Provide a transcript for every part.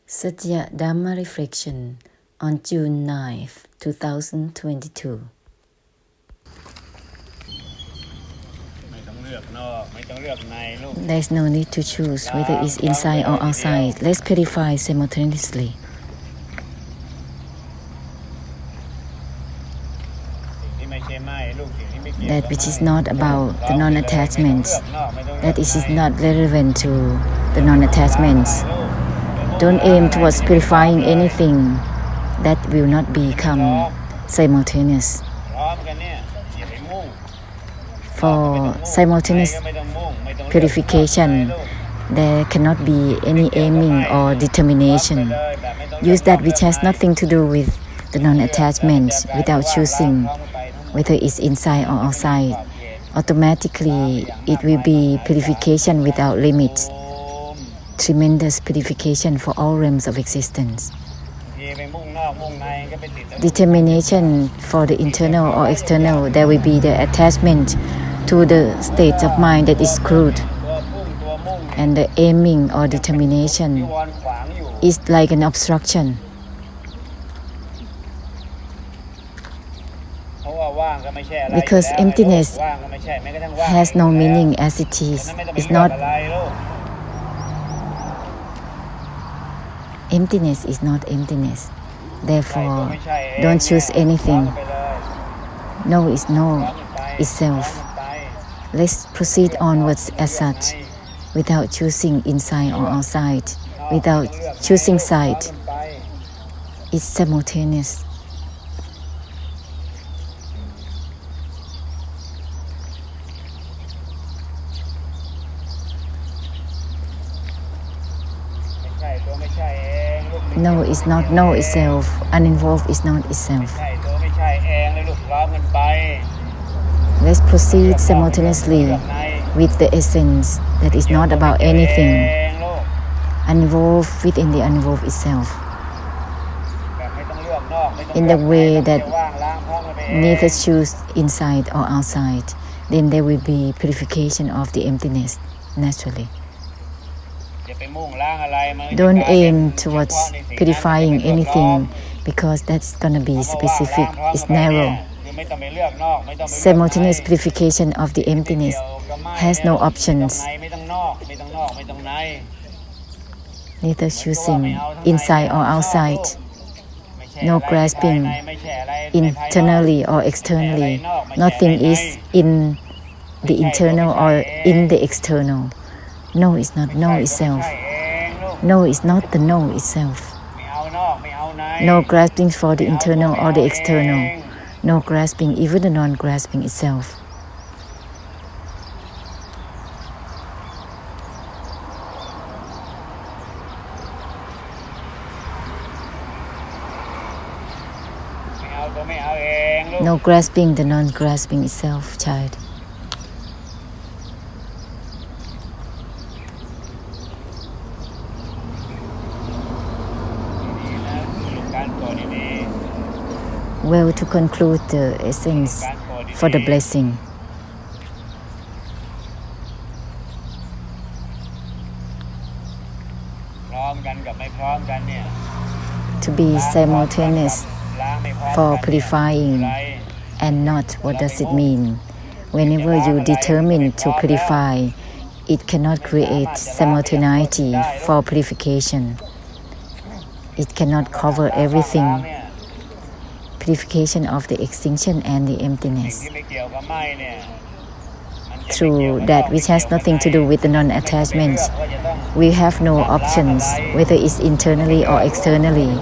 Satya Dhamma Reflection on June 9th, 2022. There's no need to choose whether it's inside or outside. Let's purify simultaneously. That which is not about the non-attachments, that it is not relevant to the non-attachments. Don't aim towards purifying anything that will not become simultaneous. For simultaneous purification, there cannot be any aiming or determination. Use that which has nothing to do with the non-attachments without choosing whether it's inside or outside. Automatically, it will be purification without limits. Tremendous purification for all realms of existence. Determination for the internal or external, there will be the attachment to the state of mind that is crude. And the aiming or determination is like an obstruction. Because emptiness has no meaning as it is. Emptiness is not emptiness. Therefore, don't choose anything. No is no itself. Let's proceed onwards as such, without choosing inside or outside, without choosing side. It's simultaneous. No is not no itself. Uninvolved is not itself. Let's proceed simultaneously with the essence that is not about anything. Uninvolved within the uninvolved itself. In the way that neither choose inside or outside, then there will be purification of the emptiness naturally. Don't aim towards purifying anything because that's going to be specific, it's narrow. Simultaneous purification of the emptiness has no options. Neither choosing inside or outside. No grasping internally or externally. Nothing is in the internal or in the external. No is not no itself. No is not the no itself. No grasping for the internal or the external. No grasping, even the non-grasping itself. No grasping the non-grasping itself, child. Well, to conclude the essence for the blessing. To be simultaneous for purifying and not, what does it mean? Whenever you determine to purify, it cannot create simultaneity for purification. It cannot cover everything. Purification of the extinction and the emptiness. Through that which has nothing to do with the non-attachment, we have no options, whether it's internally or externally.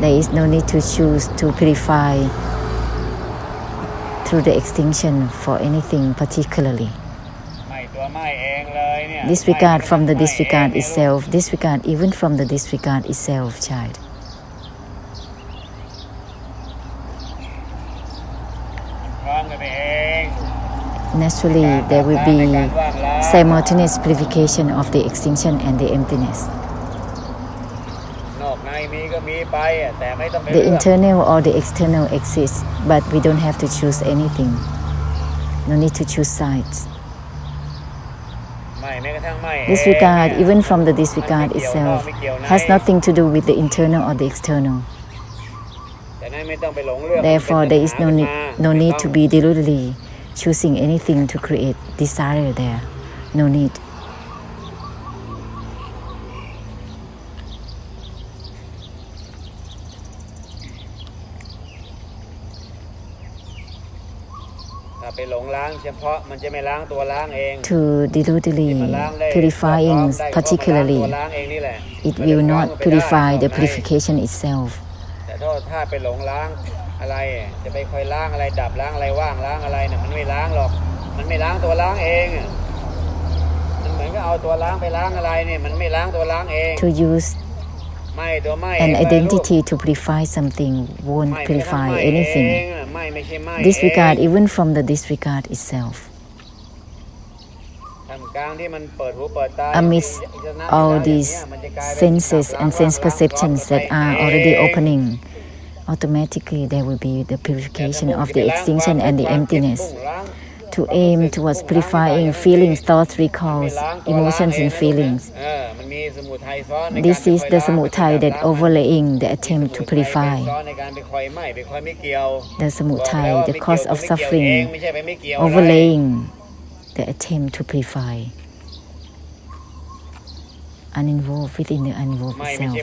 There is no need to choose to purify through the extinction for anything particularly. Disregard from the disregard itself, disregard even from the disregard itself, child. Naturally, there will be simultaneous purification of the extinction and the emptiness. The internal or the external exists, but we don't have to choose anything. No need to choose sides. Disregard, even from the disregard itself, has nothing to do with the internal or the external. Therefore, there is no need to be deliberately choosing anything to create desire there. No need. ไปหลงล้างเฉพาะมันจะไม่ล้างตัวล้างเอง To deliberately purifying particularly, it will not purify the purification itself. แต่ถ้าไปหลงล้างอะไรจะไปคอยล้างอะไรดับล้างอะไรว่างล้างอะไรเนี่ยมันไม่ล้างหรอกมันไม่ล้างตัวล้างเองมันเหมือนกับเอาตัวล้างไปล้างอะไรเนี่ยมันไม่ล้างตัวล้างเอง To use an identity to purify something won't purify anything. Disregard even from the disregard itself. Amidst all these senses and sense perceptions that are already opening, automatically there will be the purification of the extinction and the emptiness. To aim towards purifying feelings, thoughts, recalls, emotions and feelings. This is the samutai that overlaying the attempt to purify. The samutai, the cause of suffering, overlaying the attempt to purify. Uninvolved within the uninvolved itself.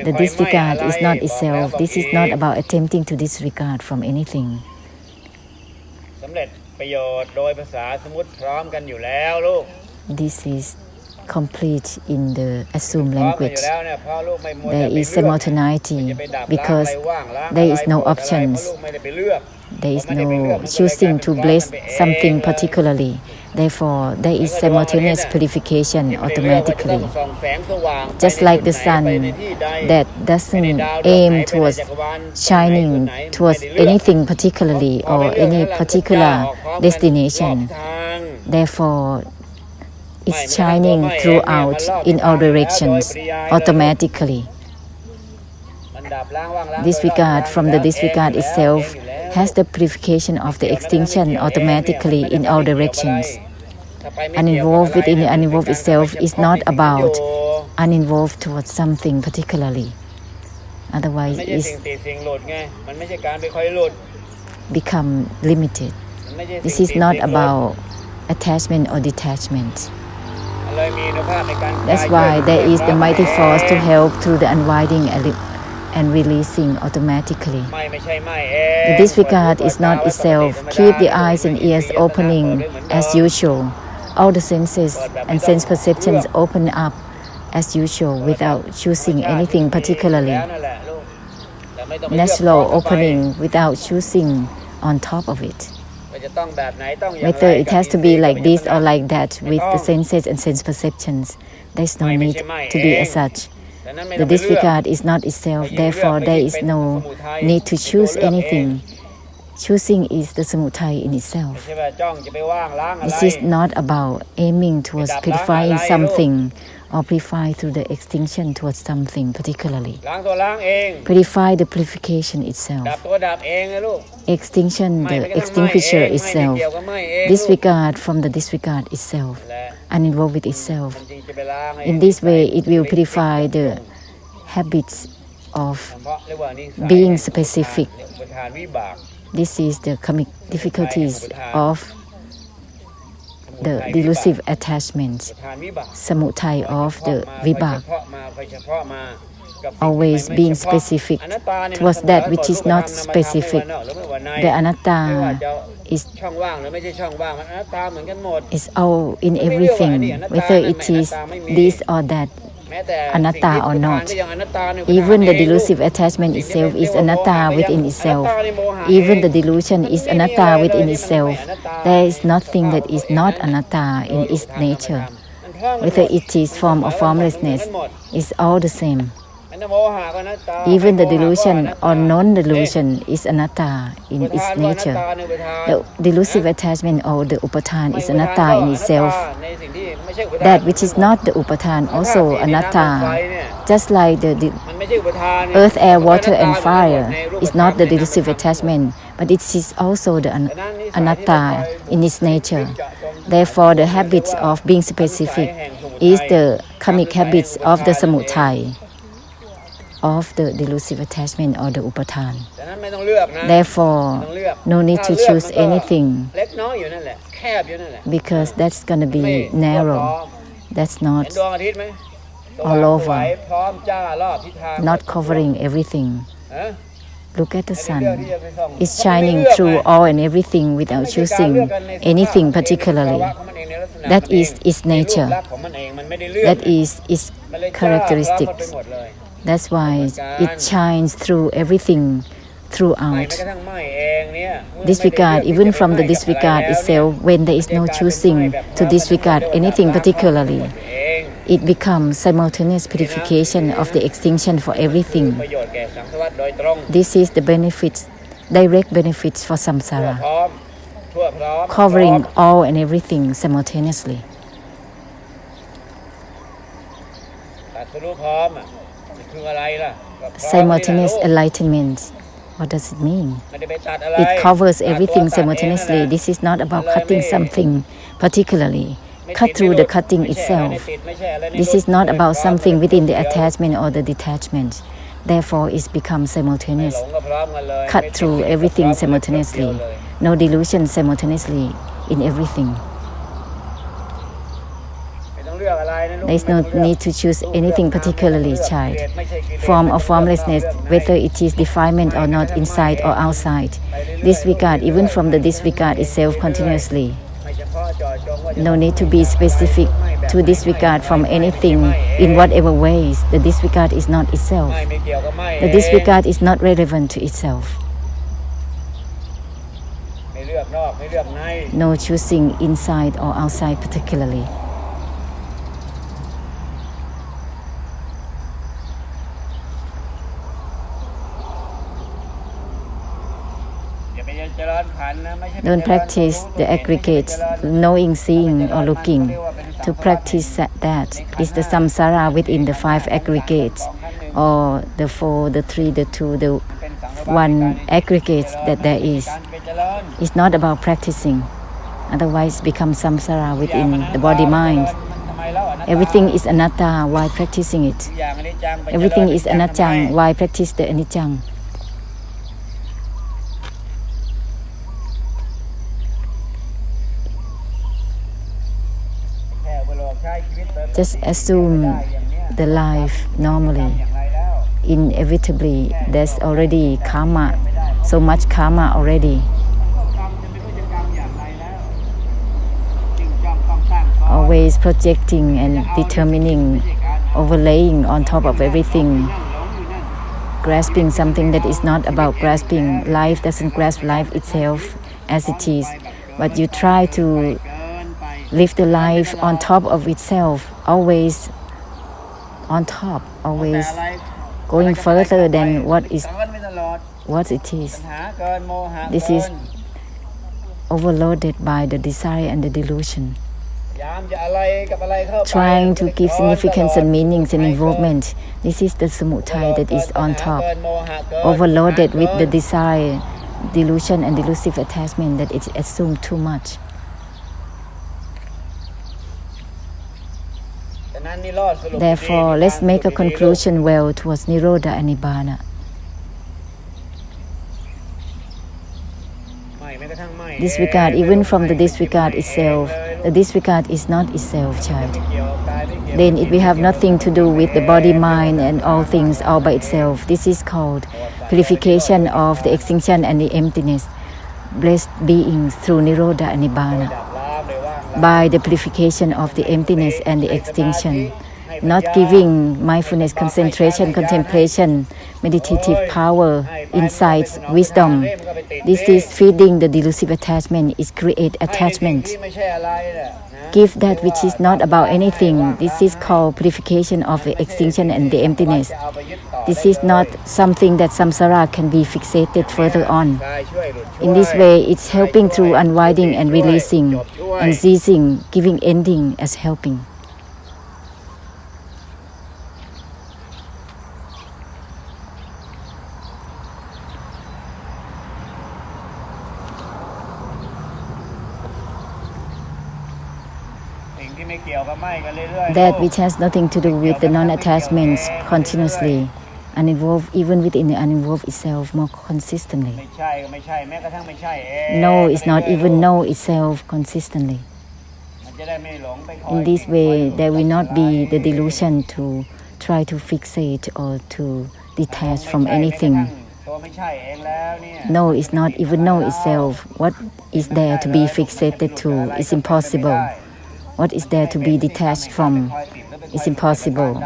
The disregard is not itself. This is not about attempting to disregard from anything. ประโยชน์โดยภาษาสมมุติพร้อมกันอยู่แล้วลูก This is complete in the assumed language. There is simultaneity because there is no options. There is no choosing to bless something particularly. Therefore, there is simultaneous purification automatically. Just like the sun that doesn't aim towards shining towards anything particularly or any particular destination. Therefore, it's shining throughout in all directions automatically. Disregard from the disregard itself has the purification of the extinction automatically in all directions. Uninvolved within the uninvolved itself is not about uninvolved towards something particularly. Otherwise, it become limited. This is not about attachment or detachment. That's why there is the mighty force to help through the unwinding and releasing automatically. The disregard is not itself. Keep the eyes and ears opening as usual. All the senses and sense perceptions open up as usual without choosing anything particularly. Natural opening without choosing on top of it. Whether it has to be like this or like that with the senses and sense perceptions, there is no need to be as such. The disregard is not itself, therefore there is no need to choose anything. Choosing is the samutai in itself. This is not about aiming towards purifying something or purify through the extinction towards something particularly. Purify the purification itself. Extinction, the extinguisher itself. Disregard from the disregard itself. Uninvolved with itself. In this way, it will purify the habits of being specific. This is the difficulties of the delusive attachment, samutai of the vibhak, always being specific towards that which is not specific. The anatta is all in everything, whether it is this or that, anatta or not. Even the delusive attachment itself is anatta within itself. Even the delusion is anatta within itself. There is nothing that is not anatta in its nature. Whether it is form or formlessness, is all the same. Even the delusion or non-delusion is anatta in its nature. The delusive attachment or the upathan is anatta in itself. That which is not the upathan also anatta. Just like the earth, air, water and fire is not the delusive attachment, but it is also the anatta in its nature. Therefore, the habits of being specific is the karmic habits of the samutai, of the delusive attachment or the upatan. Therefore, no need to choose anything because that's going to be narrow. That's not all over, not covering everything. Look at the sun. It's shining through all and everything without choosing anything particularly. That is its nature. That is its characteristics. That's why it shines through everything throughout. Disregard, even from the disregard itself, when there is no choosing to disregard anything particularly, it becomes simultaneous purification of the extinction for everything. This is the benefits, direct benefits for samsara, covering all and everything simultaneously. Simultaneous enlightenment. What does it mean? It covers everything simultaneously. This is not about cutting something particularly. Cut through the cutting itself. This is not about something within the attachment or the detachment. Therefore, it becomes simultaneous. Cut through everything simultaneously. No delusion simultaneously in everything. There is no need to choose anything particularly, child. Form or formlessness, whether it is defilement or not, inside or outside. Disregard, even from the disregard itself continuously. No need to be specific to disregard from anything in whatever ways. The disregard is not itself. The disregard is not relevant to itself. No choosing inside or outside particularly. Don't practice the aggregates, knowing, seeing, or looking. To practice that is the samsara within the 5 aggregates, or the 4, the 3, the 2, the 1 aggregates that there is. It's not about practicing. Otherwise, it becomes samsara within the body-mind. Everything is anatta. Why practicing it? Everything is anatta. Why practice the anicca? Just assume the life normally. Inevitably, there's already karma, so much karma already. Always projecting and determining, overlaying on top of everything. Grasping something that is not about grasping. Life doesn't grasp life itself as it is, but you try to live the life on top of itself, always on top, always going further than what it is. This is overloaded by the desire and the delusion. Trying to give significance and meanings and involvement. This is the samutai that is on top, overloaded with the desire, delusion and delusive attachment that is assumed too much. Therefore, let's make a conclusion well towards Nirodha and Nibbana. Disregard, even from the disregard itself, the disregard is not itself, child. Then it will have nothing to do with the body, mind, and all things all by itself. This is called purification of the extinction and the emptiness, blessed beings through Nirodha and Nibbana. By the purification of the emptiness and the extinction, not giving mindfulness, concentration, contemplation, meditative power, insights, wisdom. This is feeding the delusive attachment, is create attachment. Give that which is not about anything. This is called purification of the extinction and the emptiness. This is not something that samsara can be fixated further on. In this way, it's helping through unwinding and releasing, and ceasing, giving ending as helping. that which has nothing to do with the non-attachments continuously, uninvolved even within the uninvolved itself more consistently. No is not even no itself consistently. In this way, there will not be the delusion to try to fixate or to detach from anything. No is not even no itself. What is there to be fixated to is impossible. What is there to be detached from is impossible.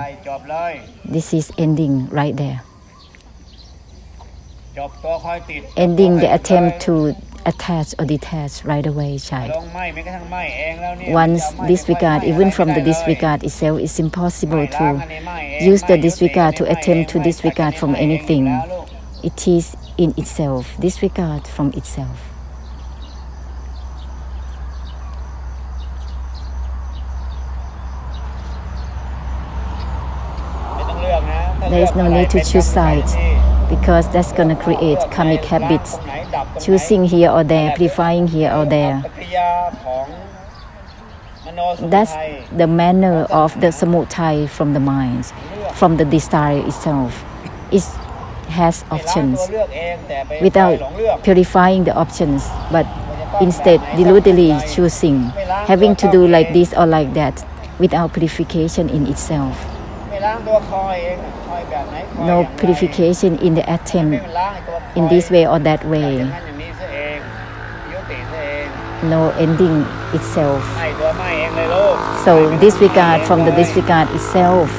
This is ending right there. Ending the attempt to attach or detach right away, child. Once disregard, even from the disregard itself, it's impossible to use the disregard to attempt to disregard from anything. It is in itself, disregard from itself. There is no need to choose sides because that's going to create karmic habits. Choosing here or there, purifying here or there. That's the manner of the samutaya from the mind, from the desire itself. It has options without purifying the options, but instead deludedly choosing, having to do like this or like that without purification in itself. No purification in the attempt in this way or that way. No ending itself. So disregard from the disregard itself.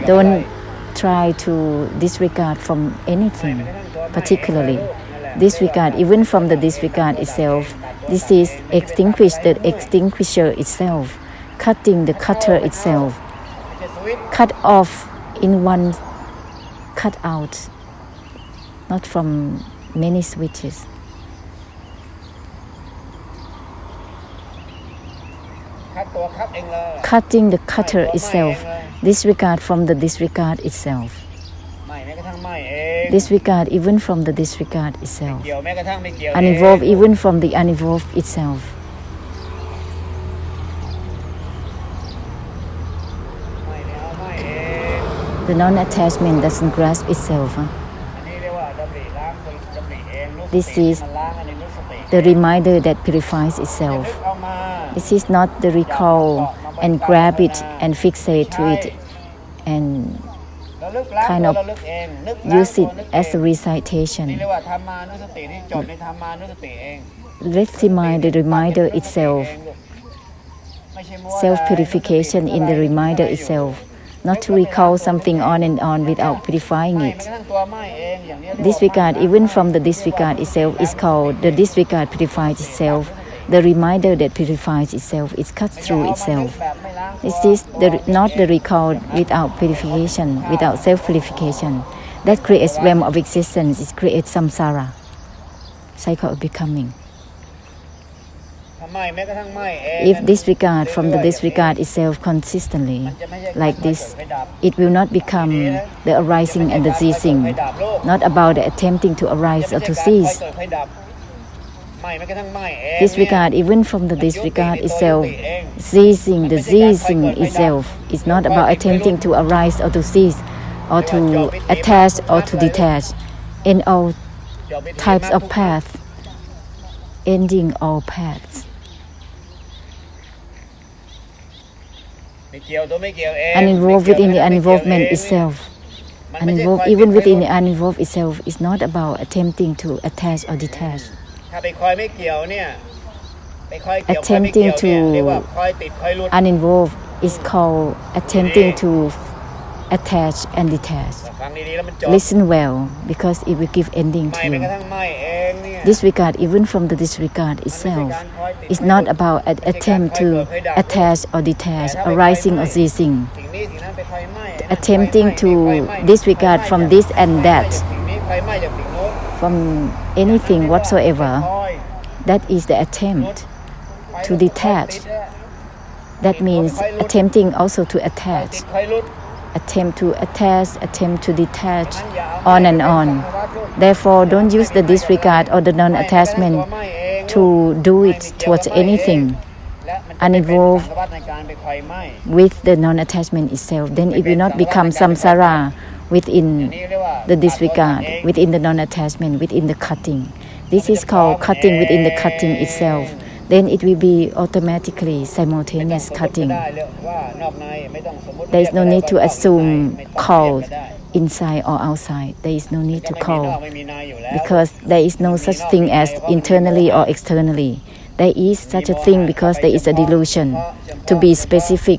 Don't try to disregard from anything particularly. Disregard even from the disregard itself. This is extinguish the extinguisher itself, cutting the cutter itself. Cut off in one cut out, not from many switches. Cutting the cutter itself, disregard from the disregard itself. Disregard even from the disregard itself. Uninvolved even from the uninvolved itself. The non-attachment doesn't grasp itself. This is the reminder that purifies itself. This is not the recall and grab it and fixate to it and kind of use it as a recitation. Let's remind the reminder itself. Self-purification in the reminder itself. Not to recall something on and on without purifying it. Disregard even from the disregard itself is called the disregard purifies itself. The reminder that purifies itself is cut through itself. This is not the recall without purification, without self-purification. That creates realm of existence. It creates samsara, cycle of becoming. If disregard from the disregard itself consistently, like this, it will not become the arising and the ceasing, not about the attempting to arise or to cease. Disregard even from the disregard itself, ceasing the ceasing itself is not about attempting to arise or to cease, or to attach or to detach. In all types of paths, ending all paths. Uninvolved within the uninvolvement itself. Uninvolved even within the uninvolved itself is not about attempting to attach or detach. Attempting to uninvolved is called attempting to attach and detach. Listen well, because it will give ending to you. Disregard even from the disregard itself is not about an attempt to attach or detach, arising or ceasing. Attempting to disregard from this and that, from anything whatsoever, that is the attempt to detach. That means attempting also to attach. Attempt to attach, attempt to detach, on and on. Therefore, don't use the disregard or the non-attachment to do it towards anything. uninvolved สังสารวัฏในการไปไฟไหม้ with the non-attachment itself, then it will not become samsara within นี่เรียกว่า the disregard, within the non-attachment, within the cutting. This is called cutting within the cutting itself. Then it will be automatically simultaneous ไม่ต้อง cutting. สมมุติก็ได้เรียกว่านอกในไม่ต้องสมมุติ There is no need to เรียกก็ได้ assume ไม่ต้อง called เรียกก็ได้ inside or outside. There is no need to ไม่มีน call อกไม่มีในอยู่แล้ว because there is no such thing as internally or externally. There is such a thing because there is a delusion to be specific.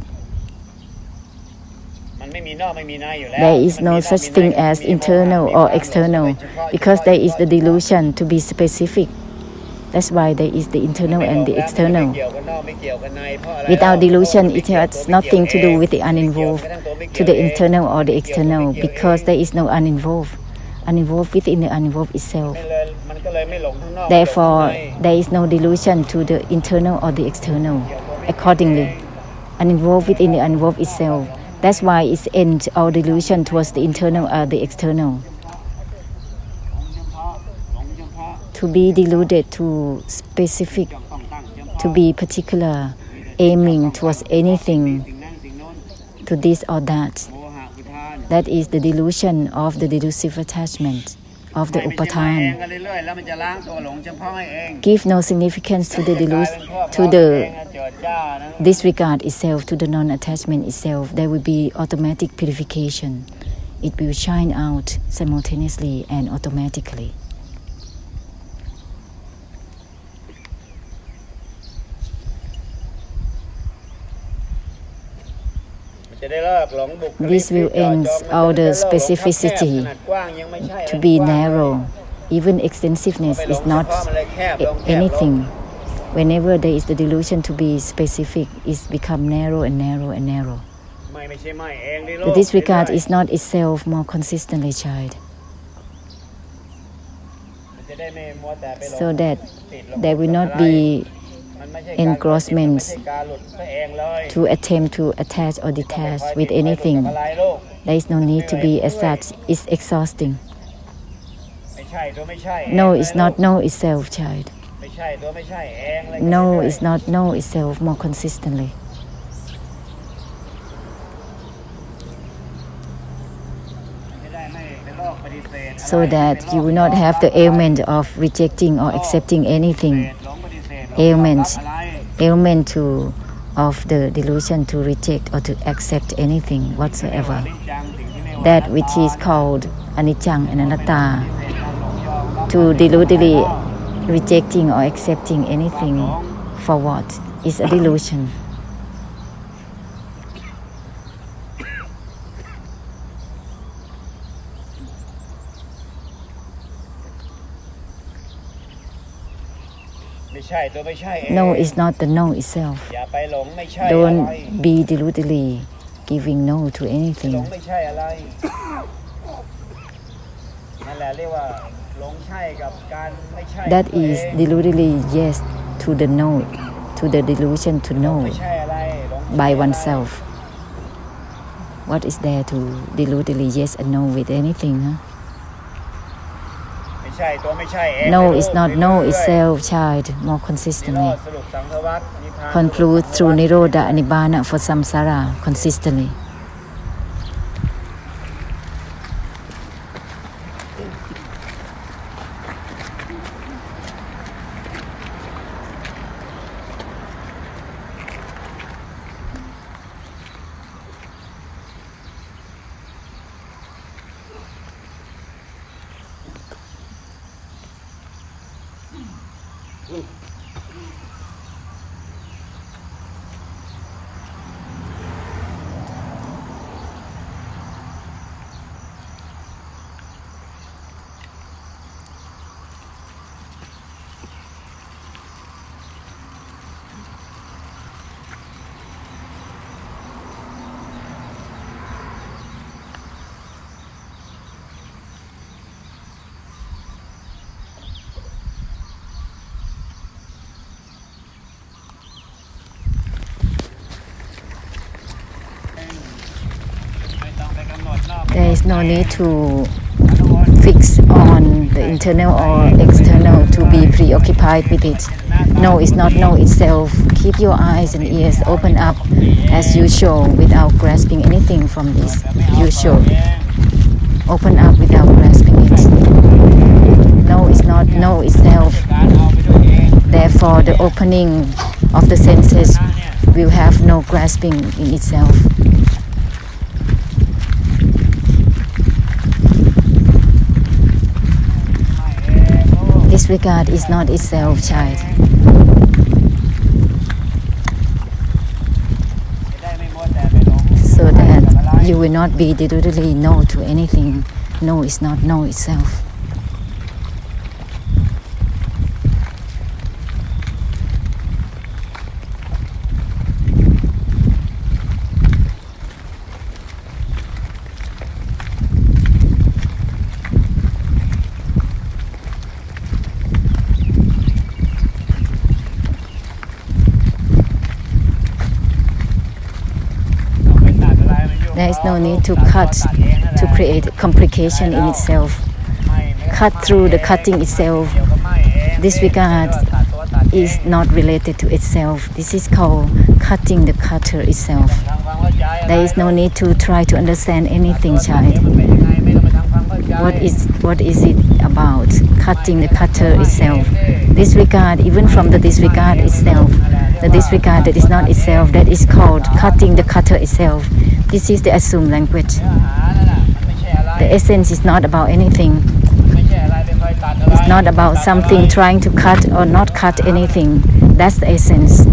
มันไม่มีนอกไม่มีในอยู่แล้ว There is no such thing as internal or external because there is the delusion to be specific. That's why there is the internal and the external. ไม่เกี่ยวกันนอกไม่เกี่ยวกันในเพราะอะไร Without delusion, it has nothing to do with the uninvolved to the internal or the external because there is no uninvolved. Uninvolved within the uninvolved itself. มันก็เลยไม่หลงข้างนอก Therefore, there is no delusion to the internal or the external. Accordingly, uninvolved within the uninvolved itself. That's why it ends all delusion towards the internal or the external. To be deluded to specific, to be particular, aiming towards anything, to this or that. That is the delusion of the delusive attachment, of the upathan. Give no significance to the disregard itself, to the non-attachment itself. There will be automatic purification. It will shine out simultaneously and automatically. This will end all the specificity to be narrow. Even extensiveness is not anything. Whenever there is the delusion to be specific, it's become narrow and narrow and narrow. The disregard is not itself more consistently, child. So that there will not be engrossment to attempt to attach or detach with anything. There is no need to be as such. It's exhausting. No is not know itself, child. No is not know itself more consistently. So that you will not have the ailment of rejecting or accepting anything. Ailment of the delusion to reject or to accept anything whatsoever. That which is called anicca and anatta, to deludedly rejecting or accepting anything for what is a delusion. No is not the no itself. Don't be deludedly giving no to anything. That is deludedly yes to the no, to the delusion to know by oneself. What is there to deludedly yes and no with anything? Huh? No is not no itself, child, more consistently. Conclude through Nirodha and Nibbana for samsara consistently. There is no need to fix on the internal or external to be preoccupied with it. No is not no itself. Keep your eyes and ears open up as usual without grasping anything from this usual. Open up without grasping it. No is not no itself. Therefore, the opening of the senses will have no grasping in itself. Disregard is not itself, child. So that you will not be deludedly no to anything. No is not no itself. There is no need to cut to create complication in itself. Cut through the cutting itself. Disregard is not related to itself. This is called cutting the cutter itself. There is no need to try to understand anything, child. What is it about? Cutting the cutter itself. Disregard, even from the disregard itself. The disregard that is not itself, that is called cutting the cutter itself. This is the assumed language. The essence is not about anything. It's not about something trying to cut or not cut anything. That's the essence.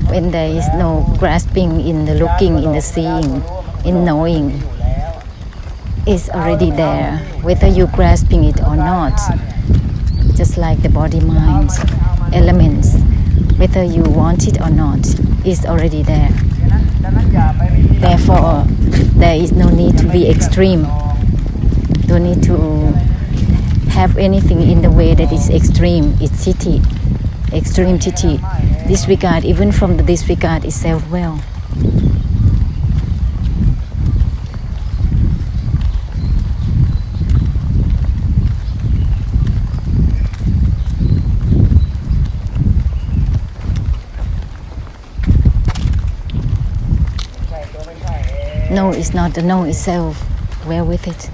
When there is no grasping in the looking, in the seeing, in knowing, it's already there, whether you grasping it or not. Just like the body, mind, elements, whether you want it or not, it's already there. Therefore, there is no need to be extreme. Don't need to have anything in the way that is extreme. It's titi, extreme titi. Disregard, even from the disregard itself well. No is not the no itself. Well with it.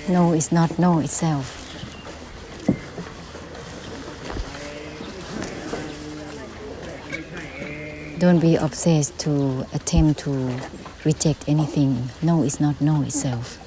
No is not no itself. Don't be obsessed to attempt to reject anything. No is not no itself.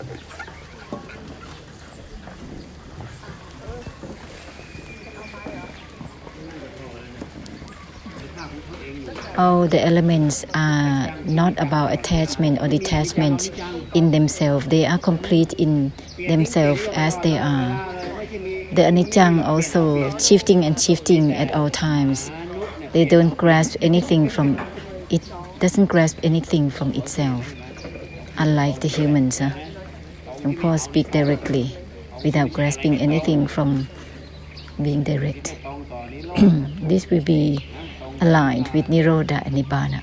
All the elements are not about attachment or detachment in themselves. They are complete in themselves as they are. The anicca also shifting and shifting at all times. They don't grasp anything from it. Doesn't grasp anything from itself. Unlike the humans, Long Po speak directly without grasping anything from being direct. This will be aligned with Nirodha and Nibbana,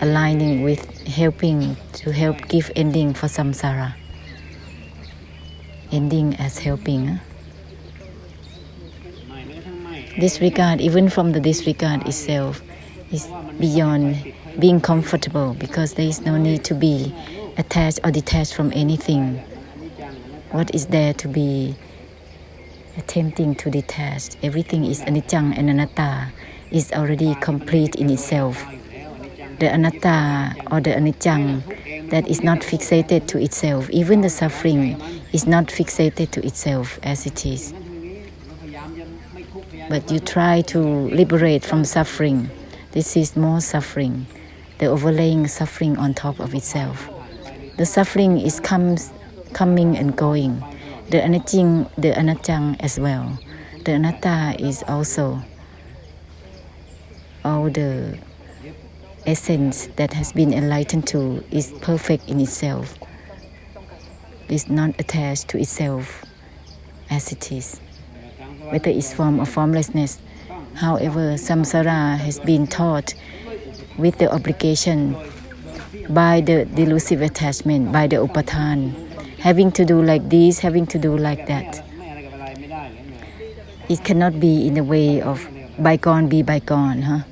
aligning with helping to help give ending for samsara. Ending as helping. Disregard, even from the disregard itself, is beyond being comfortable because there is no need to be attached or detached from anything. What is there to be attempting to detach? Everything is anicca and anatta, is already complete in itself. The anatta or the anicca that is not fixated to itself, even the suffering is not fixated to itself as it is. But you try to liberate from suffering. This is more suffering, the overlaying suffering on top of itself. The suffering is coming and going. The anatta as well. The anatta is also all the essence that has been enlightened to is perfect in itself. Is not attached to itself as it is, whether it's form or formlessness. However, samsara has been taught with the obligation by the delusive attachment, by the upathan, having to do like this, having to do like that. It cannot be in the way of bygone be bygone.